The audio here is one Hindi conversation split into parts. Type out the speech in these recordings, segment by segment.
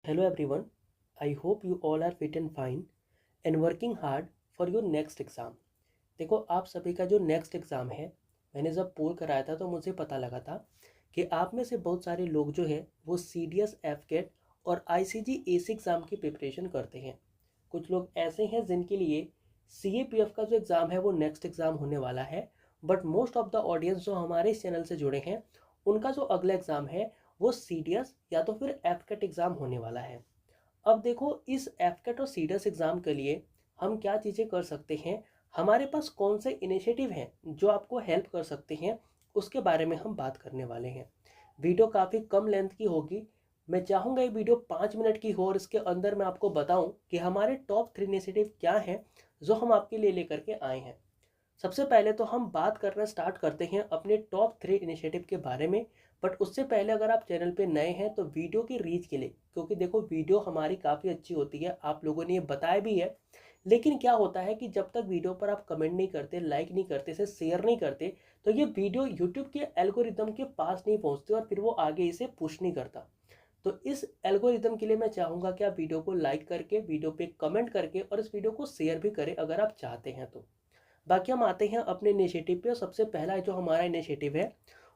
Hello everyone, I hope you all are fit and fine and working hard for your next exam। देखो आप सभी का जो नेक्स्ट एग्ज़ाम है, मैंने जब पोल कराया था तो मुझे पता लगा था कि आप में से बहुत सारे लोग जो है वो C D S AFCAT और I C ji A C exam की प्रिपरेशन करते हैं। कुछ लोग ऐसे हैं जिनके लिए सी ए पी एफ का जो एग्ज़ाम है वो नेक्स्ट एग्ज़ाम होने वाला है, but most of the audience जो हमारे इस चैनल से जुड़े हैं उनका जो अगला एग्ज़ाम है वो सी डी एस या तो फिर एफ कैट एग्ज़ाम होने वाला है। अब देखो इस एफकेट और सीडीएस एग्ज़ाम के लिए हम क्या चीज़ें कर सकते हैं, हमारे पास कौन से इनिशिएटिव हैं जो आपको हेल्प कर सकते हैं, उसके बारे में हम बात करने वाले हैं। वीडियो काफ़ी कम लेंथ की होगी। मैं चाहूँगा ये वीडियो 5 मिनट की हो और इसके अंदर मैं आपको बताऊं कि हमारे टॉप 3 इनिशिएटिव क्या हैं जो हम आपके लिए लेकर के आए हैं। सबसे पहले तो हम बात करना स्टार्ट करते हैं अपने टॉप 3 इनिशिएटिव के बारे में। बट उससे पहले अगर आप चैनल पे नए हैं तो वीडियो की रीच के लिए, क्योंकि देखो वीडियो हमारी काफ़ी अच्छी होती है, आप लोगों ने ये बताया भी है, लेकिन क्या होता है कि जब तक वीडियो पर आप कमेंट नहीं करते, लाइक नहीं करते, इसे शेयर नहीं करते, तो ये वीडियो यूट्यूब के एल्गोरिदम के पास नहीं पहुंचती और फिर वो आगे इसे पुश नहीं करता। तो इस एल्गोरिदम के लिए मैं चाहूँगा कि आप वीडियो को लाइक करके, वीडियो पे कमेंट करके और इस वीडियो को शेयर भी करें अगर आप चाहते हैं तो। बाकी हम आते हैं अपने इनिशिएटिव पे और सबसे पहला जो हमारा इनिशिएटिव है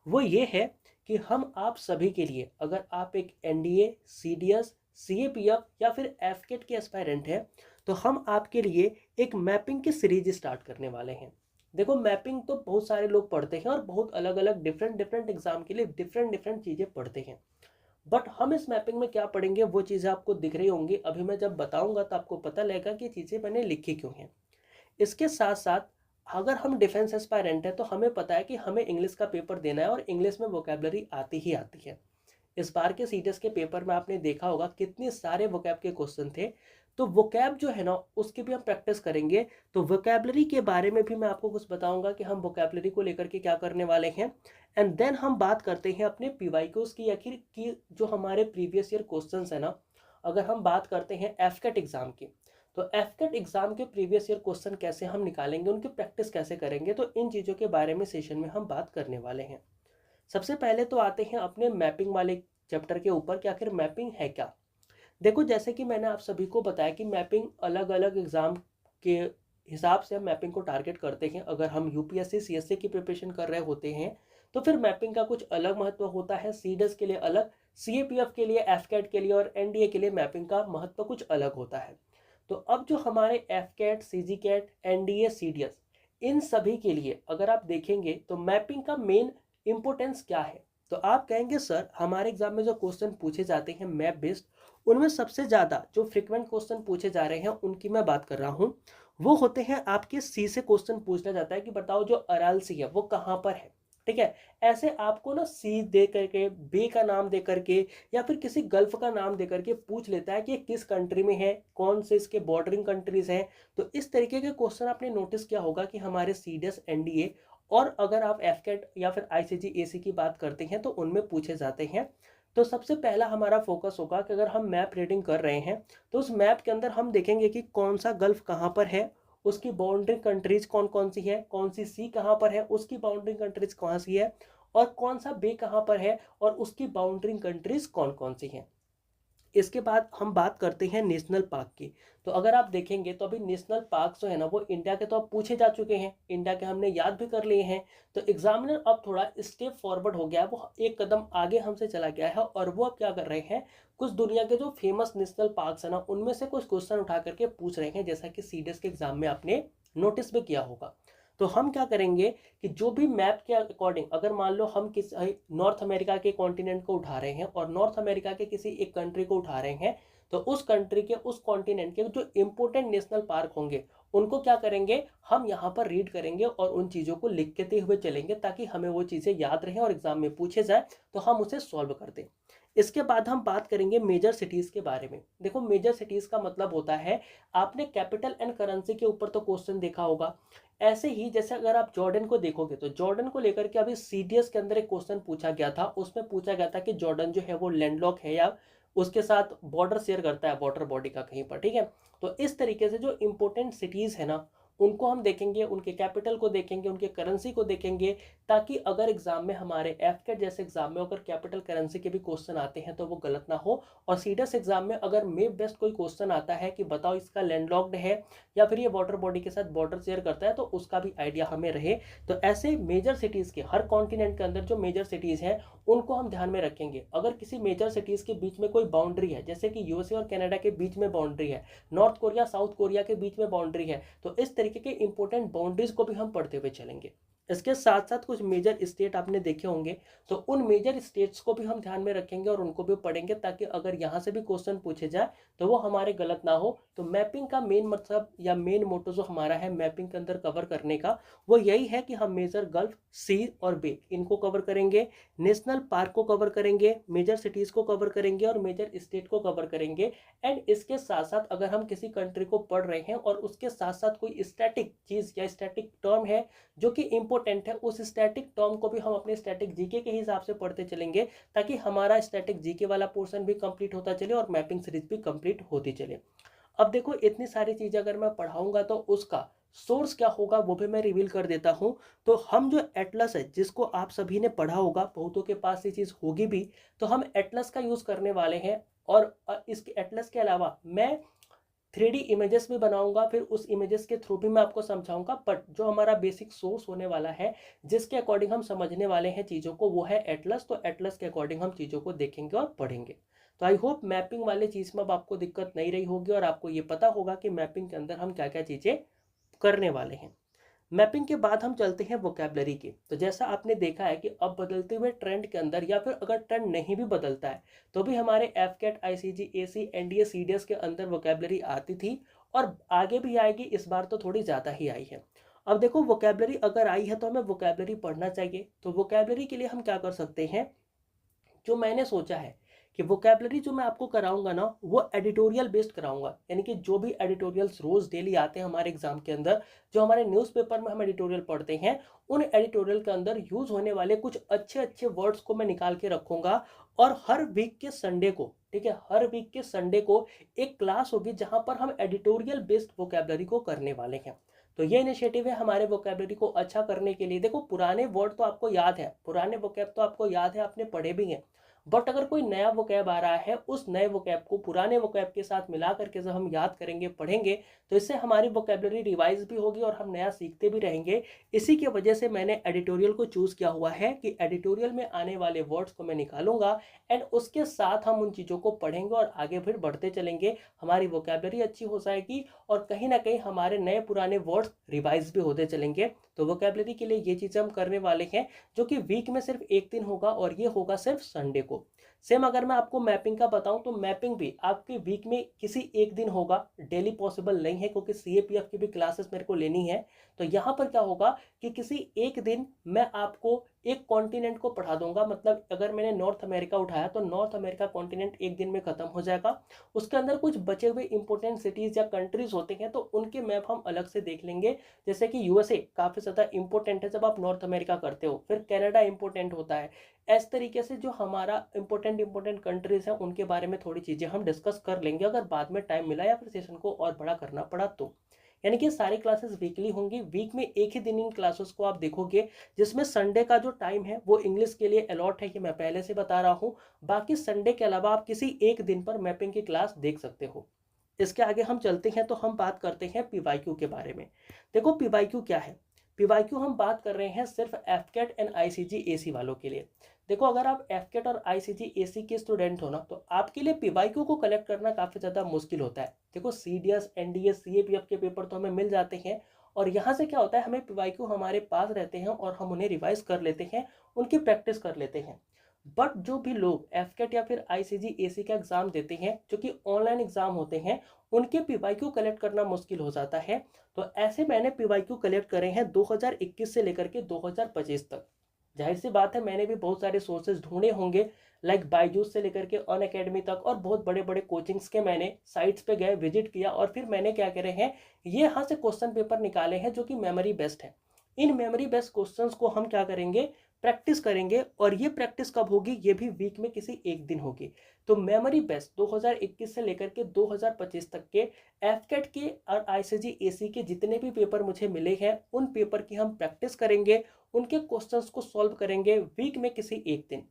वो ये है कि हम आप सभी के लिए, अगर आप एक एनडीए, सीडीएस, सीएपीएफ या फिर एफकेट के एस्पायरेंट हैं, तो हम आपके लिए एक मैपिंग की सीरीज स्टार्ट करने वाले हैं। देखो मैपिंग तो बहुत सारे लोग पढ़ते हैं और बहुत अलग अलग डिफरेंट डिफरेंट एग्जाम के लिए डिफरेंट डिफरेंट चीज़ें पढ़ते हैं, बट हम इस मैपिंग में क्या पढ़ेंगे वो चीज़ें आपको दिख रही होंगी। अभी मैं जब बताऊंगा तो आपको पता लगेगा कि चीज़ें मैंने लिखी क्यों हैं। इसके साथ साथ अगर हम डिफेंस एस्पायरेंट है तो हमें पता है कि हमें इंग्लिश का पेपर देना है और इंग्लिश में वोकेबलरी आती ही आती है। इस बार के सीटीएस के पेपर में आपने देखा होगा कितने सारे वोकैब के क्वेश्चन थे, तो वोकैब जो है ना उसकी भी हम प्रैक्टिस करेंगे। तो वोकैबलरी के बारे में भी मैं आपको कुछ बताऊंगा कि हम वोकैबलरी को लेकर के क्या करने वाले हैं। एंड देन हम बात करते हैं अपने पीवाईक्यूज की, आखिर की जो हमारे प्रीवियस ईयर क्वेश्चंस है ना, अगर हम बात करते हैं एफकेट एग्जाम की, तो एफकेट एग्जाम के प्रीवियस ईयर क्वेश्चन कैसे हम निकालेंगे, उनकी प्रैक्टिस कैसे करेंगे, तो इन चीज़ों के बारे में सेशन में हम बात करने वाले हैं। सबसे पहले तो आते हैं अपने मैपिंग वाले चैप्टर के ऊपर कि आखिर मैपिंग है क्या। देखो जैसे कि मैंने आप सभी को बताया कि मैपिंग अलग अलग एग्जाम के हिसाब से हम मैपिंग को टारगेट करते हैं। अगर हम यूपीएससी सीएससी की प्रिपरेशन कर रहे होते हैं तो फिर मैपिंग का कुछ अलग महत्व होता है, सीडीएस के लिए अलग, सीएपीएफ के लिए, एफकेट के लिए और एनडीए के लिए मैपिंग का महत्व कुछ अलग होता है। तो अब जो हमारे एफकेट, सीजीकेट, एनडीए, सीडीएस, इन सभी के लिए अगर आप देखेंगे तो मैपिंग का मेन इंपोर्टेंस क्या है। तो आप कहेंगे सर हमारे एग्जाम में जो क्वेश्चन पूछे जाते हैं मैप बेस्ड, उनमें सबसे ज़्यादा जो फ्रिक्वेंट क्वेश्चन पूछे जा रहे हैं उनकी मैं बात कर रहा हूँ, वो होते हैं आपके सी से क्वेश्चन पूछा जाता है कि बताओ जो अराल सी है वो कहाँ पर है। ठीक है, ऐसे आपको ना सी दे करके, बे का नाम दे करके या फिर किसी गल्फ का नाम दे करके पूछ लेता है कि ये किस कंट्री में है, कौन से इसके बॉर्डरिंग कंट्रीज हैं। तो इस तरीके के क्वेश्चन आपने नोटिस किया होगा कि हमारे सीडीएस, एनडीए और अगर आप एफकेट या फिर आईसीजी एसी की बात करते हैं तो उनमें पूछे जाते हैं। तो सबसे पहला हमारा फोकस होगा कि अगर हम मैप रीडिंग कर रहे हैं तो उस मैप के अंदर हम देखेंगे कि कौन सा गल्फ कहाँ पर है, उसकी बाउंड्री कंट्रीज कौन कौन सी है, कौन सी सी कहाँ पर है, उसकी बाउंड्री कंट्रीज कौन सी है, और कौन सा बे कहाँ पर है और उसकी बाउंड्री कंट्रीज कौन कौन सी हैं। इसके बाद हम बात करते हैं नेशनल पार्क की। तो अगर आप देखेंगे तो अभी नेशनल पार्क जो है ना वो इंडिया के तो अब पूछे जा चुके हैं, इंडिया के हमने याद भी कर लिए हैं। तो एग्जामिनर अब थोड़ा स्टेप फॉरवर्ड हो गया है, वो एक कदम आगे हमसे चला गया है और वो अब क्या कर रहे हैं, कुछ दुनिया के जो फेमस नेशनल पार्क्स है ना उनमें से कुछ क्वेश्चन उठा करके पूछ रहे हैं, जैसा कि सीडीएस के एग्जाम में आपने नोटिस भी किया होगा। तो हम क्या करेंगे कि जो भी मैप के अकॉर्डिंग, अगर मान लो हम किस नॉर्थ अमेरिका के कॉन्टिनेंट को उठा रहे हैं और नॉर्थ अमेरिका के किसी एक कंट्री को उठा रहे हैं, तो उस कंट्री के, उस कॉन्टिनेंट के जो इंपोर्टेंट नेशनल पार्क होंगे उनको क्या करेंगे, हम यहाँ पर रीड करेंगे और उन चीज़ों को लिखते हुए चलेंगे ताकि हमें वो चीज़ें याद रहें और एग्जाम में पूछे जाए तो हम उसे सॉल्व कर दें। इसके बाद हम बात करेंगे मेजर सिटीज़ के बारे में। देखो मेजर सिटीज़ का मतलब होता है, आपने कैपिटल एंड करेंसी के ऊपर तो क्वेश्चन देखा होगा। ऐसे ही जैसे अगर आप जॉर्डन को देखोगे तो जॉर्डन को लेकर के अभी सीडीएस के अंदर एक क्वेश्चन पूछा गया था, उसमें पूछा गया था कि जॉर्डन जो है वो लैंडलॉक है या उसके साथ बॉर्डर शेयर करता है वाटर बॉडी का कहीं पर। ठीक है, तो इस तरीके से जो इंपॉर्टेंट सिटीज़ है ना उनको हम देखेंगे, उनके कैपिटल को देखेंगे, उनके करेंसी को देखेंगे, ताकि अगर एग्जाम में हमारे एफकेट जैसे एग्जाम में अगर कैपिटल करेंसी के भी क्वेश्चन आते हैं तो वो गलत ना हो। और सीडीएस एग्जाम में अगर मैप बेस्ड कोई क्वेश्चन आता है कि बताओ इसका लैंडलॉक्ड है या फिर ये वाटर बॉडी के साथ बॉर्डर शेयर करता है, तो उसका भी आइडिया हमें रहे। तो ऐसे मेजर सिटीज के, हर कॉन्टिनेंट के अंदर जो मेजर सिटीज हैं उनको हम ध्यान में रखेंगे। अगर किसी मेजर सिटीज के बीच में कोई बाउंड्री है, जैसे कि यूएसए और कनाडा के बीच में बाउंड्री है, नॉर्थ कोरिया साउथ कोरिया के बीच में बाउंड्री है, तो इस तरीके के इंपॉर्टेंट बाउंड्रीज को भी हम पढ़ते हुए चलेंगे। इसके साथ साथ कुछ मेजर स्टेट आपने देखे होंगे, तो उन मेजर स्टेट्स को भी हम ध्यान में रखेंगे और उनको भी पढ़ेंगे, ताकि अगर यहाँ से भी क्वेश्चन पूछे जाए तो वो हमारे गलत ना हो। तो मैपिंग का मेन मतलब या मेन मोटो जो हमारा है मैपिंग के अंदर कवर करने का, वो यही है कि हम मेजर गल्फ, सी और बे इनको कवर करेंगे, नेशनल पार्क को कवर करेंगे, मेजर सिटीज को कवर करेंगे और मेजर स्टेट को कवर करेंगे। एंड इसके साथ साथ अगर हम किसी कंट्री को पढ़ रहे हैं और उसके साथ साथ कोई स्टैटिक चीज या स्टैटिक टर्म है जो कि इंपॉर्टेंट है, उस स्टैटिक टर्म को भी हम अपने स्टैटिक जीके के हिसाब से पढ़ते चलेंगे, ताकि हमारा स्टैटिक जीके वाला पोर्शन भी कंप्लीट होता चले और मैपिंग सीरीज भी कंप्लीट होती चले। अब देखो, इतनी सारी चीजें अगर मैं पढ़ाऊंगा तो उसका सोर्स क्या होगा वो भी मैं रिवील कर देता हूं। तो हम जो एटलस है, जिसको आप सभी ने पढ़ा होगा, बहुतों के पास ये चीज होगी भी, तो हम एटलस का यूज करने वाले हैं। और इसके एटलस के अलावा मैं 3D इमेजेस भी बनाऊंगा, फिर उस इमेजेस के थ्रू भी मैं आपको समझाऊंगा। बट जो हमारा बेसिक सोर्स होने वाला है, जिसके अकॉर्डिंग हम समझने वाले हैं चीज़ों को, वो है एटलस। तो एटलस के अकॉर्डिंग हम चीज़ों को देखेंगे और पढ़ेंगे। तो आई होप मैपिंग वाले चीज़ में अब आपको दिक्कत नहीं रही होगी और आपको ये पता होगा कि मैपिंग के अंदर हम क्या क्या चीज़ें करने वाले हैं। मैपिंग के बाद हम चलते हैं वोकैबलरी के। तो जैसा आपने देखा है कि अब बदलते हुए ट्रेंड के अंदर, या फिर अगर ट्रेंड नहीं भी बदलता है तो भी हमारे एफकेट, आईसीजी, एसी, एनडीए, सीडीएस के अंदर वोकैबलरी आती थी और आगे भी आएगी। इस बार तो थोड़ी ज़्यादा ही आई है। अब देखो, वोकैबलरी अगर आई है तो हमें वोकैबलरी पढ़ना चाहिए। तो वोकैबलरी के लिए हम क्या कर सकते हैं, जो मैंने सोचा है कि वोकैबलरी जो मैं आपको कराऊंगा ना, वो एडिटोरियल बेस्ड कराऊंगा। यानी कि जो भी एडिटोरियल्स रोज डेली आते हैं हमारे एग्जाम के अंदर, जो हमारे न्यूज़पेपर में हम एडिटोरियल पढ़ते हैं, उन एडिटोरियल के अंदर यूज होने वाले कुछ अच्छे अच्छे वर्ड्स को मैं निकाल के रखूंगा। और हर वीक के संडे को, ठीक है, हर वीक के संडे को एक क्लास होगी जहां पर हम एडिटोरियल बेस्ड वोकैबलरी को करने वाले हैं। तो ये इनिशिएटिव है हमारे वोकैबलरी को अच्छा करने के लिए। देखो, पुराने वर्ड तो आपको याद है, पुराने वोकैब तो आपको याद है, आपने पढ़े भी हैं। बट अगर कोई नया वोकैब आ रहा है, उस नए वोकैब को पुराने वोकैब के साथ मिला करके जब हम याद करेंगे, पढ़ेंगे, तो इससे हमारी वोकैबलरी रिवाइज भी होगी और हम नया सीखते भी रहेंगे। इसी की वजह से मैंने एडिटोरियल को चूज किया हुआ है कि एडिटोरियल में आने वाले वर्ड्स को मैं निकालूंगा एंड उसके साथ हम उन चीज़ों को पढ़ेंगे और आगे फिर बढ़ते चलेंगे। हमारी वोकैबलरी अच्छी हो जाएगी और कहीं ना कहीं हमारे नए पुराने वर्ड्स रिवाइज भी होते चलेंगे। तो वोकैबलरी के लिए ये चीज़ें हम करने वाले हैं, जो कि वीक में सिर्फ एक दिन होगा और ये होगा सिर्फ संडे को। सेम अगर मैं आपको मैपिंग का बताऊं, तो मैपिंग भी आपके वीक में किसी एक दिन होगा। डेली पॉसिबल नहीं है क्योंकि सीएपीएफ की भी क्लासेस मेरे को लेनी है। तो यहाँ पर क्या होगा कि किसी एक दिन मैं आपको एक कॉन्टिनेंट को पढ़ा दूंगा। मतलब अगर मैंने नॉर्थ अमेरिका उठाया तो नॉर्थ अमेरिका कॉन्टिनेंट एक दिन में खत्म हो जाएगा। उसके अंदर कुछ बचे हुए इंपॉर्टेंट सिटीज या कंट्रीज होते हैं, तो उनके मैप हम अलग से देख लेंगे। जैसे कि यूएसए काफी ज्यादा इंपॉर्टेंट है जब आप नॉर्थ अमेरिका करते हो, फिर कनाडा इंपॉर्टेंट होता है। इस तरीके से जो हमारा इंपॉर्टेंट कंट्रीज हैं उनके बारे में थोड़ी चीजें हम डिस्कस कर लेंगे, अगर बाद में टाइम मिला या फिर सेशन को और बड़ा करना पड़ा तो। यानी कि सारी क्लासेस वीकली होंगी। वीक में एक ही दिन इन क्लासेस को आप देखोगे, जिसमें संडे का जो टाइम है वो इंग्लिश के लिए अलॉट है, कि मैं पहले से बता रहा हूँ। बाकी संडे के अलावा आप किसी एक दिन पर मैपिंग की क्लास देख सकते हो। इसके आगे हम चलते हैं तो हम बात करते हैं पीवाईक्यू के बारे में। देखो, पीवाईक्यू क्या है। पीवाईक्यू हम बात कर रहे हैं सिर्फ एफकेट एंड आईसीजी एसी वालों के लिए। देखो, अगर आप एफकेट और आईसीजी एसी के स्टूडेंट हो ना, तो आपके लिए पीवाईक्यू को कलेक्ट करना काफी ज्यादा मुश्किल होता है। देखो, सीडीएस, एनडीएस, सीएपीएफ के पेपर तो हमें मिल जाते हैं और यहाँ से क्या होता है, हमें पीवाईक्यू हमारे पास रहते हैं और हम उन्हें रिवाइज कर लेते हैं, उनकी प्रैक्टिस कर लेते हैं। बट जो भी लोग एफकेट या फिर आईसीजी एसी का एग्जाम देते हैं, जो कि ऑनलाइन एग्जाम होते हैं, उनके पीवाईक्यू कलेक्ट करना मुश्किल हो जाता है। तो ऐसे मैंने पीवाईक्यू कलेक्ट करे हैं 2021 से लेकर के 2025 तक। जाहिर सी बात है, मैंने भी बहुत सारे सोर्सेज ढूंढे होंगे, लाइक बायजूस से लेकर के अनअकैडमी तक, और बहुत बड़े बड़े कोचिंग्स के मैंने साइट्स पे गए, विजिट किया, और फिर मैंने क्या करे हैं, ये यहाँ से क्वेश्चन पेपर निकाले हैं जो कि मेमोरी बेस्ड है। इन मेमोरी बेस्ड क्वेश्चंस को हम क्या करेंगे, प्रैक्टिस करेंगे, और ये प्रैक्टिस कब होगी, ये भी वीक में किसी एक दिन होगी। तो मेमोरी बेस्ड 2021 से लेकर के 2025 तक के एफकेट के और आईसीजी एसी के जितने भी पेपर मुझे मिले हैं, उन पेपर की हम प्रैक्टिस करेंगे, उनके क्वेश्चंस को सॉल्व करेंगे वीक में किसी एक दिन।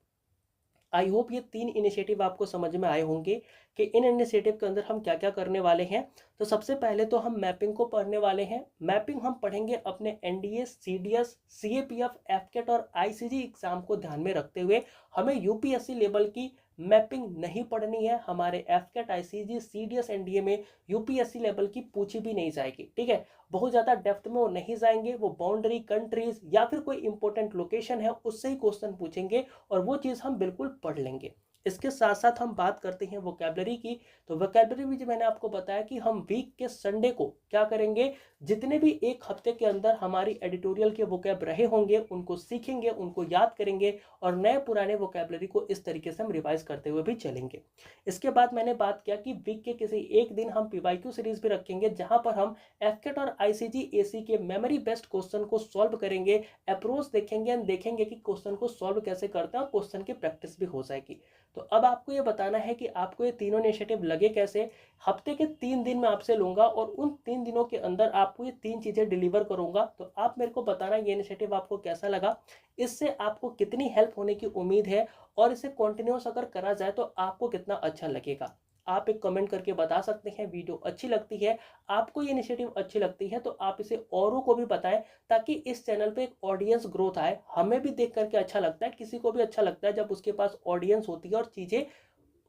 आई होप ये 3 इनिशिएटिव आपको समझ में आए होंगे कि इन इनिशिएटिव के अंदर हम क्या क्या करने वाले हैं। तो सबसे पहले तो हम मैपिंग को पढ़ने वाले हैं। मैपिंग हम पढ़ेंगे अपने एनडीए, सीडीएस, सीएपीएफ, एफकेट और आईसीजी एग्जाम को ध्यान में रखते हुए। हमें यूपीएससी लेवल की मैपिंग नहीं पढ़नी है। हमारे एफकेट, आईसीजी, सीडीएस, एनडीए में यूपीएससी लेवल की पूछी भी नहीं जाएगी, ठीक है। बहुत ज़्यादा डेप्थ में वो नहीं जाएंगे, वो बाउंड्री, कंट्रीज या फिर कोई इंपॉर्टेंट लोकेशन है उससे ही क्वेश्चन पूछेंगे, और वो चीज़ हम बिल्कुल पढ़ लेंगे। इसके साथ साथ हम बात करते हैं वोकैबलरी की। तो वोकैबलरी भी जो मैंने आपको बताया कि हम वीक के संडे को क्या करेंगे, जितने भी एक हफ्ते के अंदर हमारी एडिटोरियल के वोकैब रहे होंगे उनको सीखेंगे, उनको याद करेंगे, और नए पुराने वोकैबलरी को इस तरीके से हम रिवाइज करते हुए भी चलेंगे। इसके बाद मैंने बात किया कि वीक के किसी एक दिन हम पीवाईक्यू सीरीज भी रखेंगे, जहां पर हम एफकेट और आईसीजी एसी के मेमोरी बेस्ड क्वेश्चन को सॉल्व करेंगे, अप्रोच देखेंगे एंड देखेंगे कि क्वेश्चन को सॉल्व कैसे करते हैं, और क्वेश्चन की प्रैक्टिस भी हो जाएगी। तो अब आपको ये बताना है कि आपको ये तीनों इनिशिएटिव लगे कैसे। हफ्ते के 3 दिन मैं आपसे लूंगा, और उन 3 दिनों के अंदर आपको ये 3 चीजें डिलीवर करूंगा। तो आप मेरे को बताना ये इनिशिएटिव आपको कैसा लगा, इससे आपको कितनी हेल्प होने की उम्मीद है, और इसे कंटिन्यूस अगर करा जाए तो आपको कितना अच्छा लगेगा। आप एक कमेंट करके बता सकते हैं। वीडियो अच्छी लगती है, आपको ये इनिशिएटिव अच्छी लगती है, तो आप इसे औरों को भी बताएं, ताकि इस चैनल पे एक ऑडियंस ग्रोथ आए। हमें भी देख करके अच्छा लगता है, किसी को भी अच्छा लगता है जब उसके पास ऑडियंस होती है और चीज़ें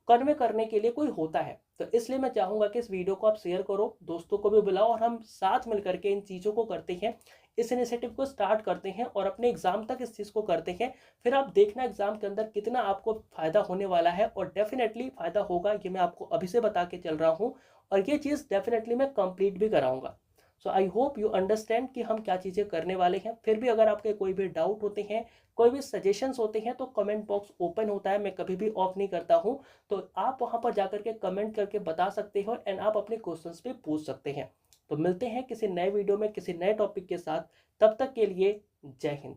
कन्वे करने के लिए कोई होता है। तो इसलिए मैं चाहूंगा कि इस वीडियो को आप शेयर करो, दोस्तों को भी बुलाओ, और हम साथ मिलकर के इन चीज़ों को करते हैं, इस इनिशिएटिव को स्टार्ट करते हैं, और अपने एग्जाम तक इस चीज़ को करते हैं। फिर आप देखना एग्जाम के अंदर कितना आपको फायदा होने वाला है, और डेफिनेटली फायदा होगा, ये मैं आपको अभी से बता के चल रहा हूँ, और ये चीज़ डेफिनेटली मैं कंप्लीट भी कराऊंगा। सो आई होप यू अंडरस्टैंड कि हम क्या चीज़ें करने वाले हैं। फिर भी अगर आपके कोई भी डाउट होते हैं, कोई भी सजेशंस होते हैं, तो कमेंट बॉक्स ओपन होता है, मैं कभी भी ऑफ नहीं करता हूं। तो आप वहां पर जाकर के कमेंट करके बता सकते हो, एंड आप अपने क्वेश्चंस पे पूछ सकते हैं। तो मिलते हैं किसी नए वीडियो में किसी नए टॉपिक के साथ। तब तक के लिए जय हिंद।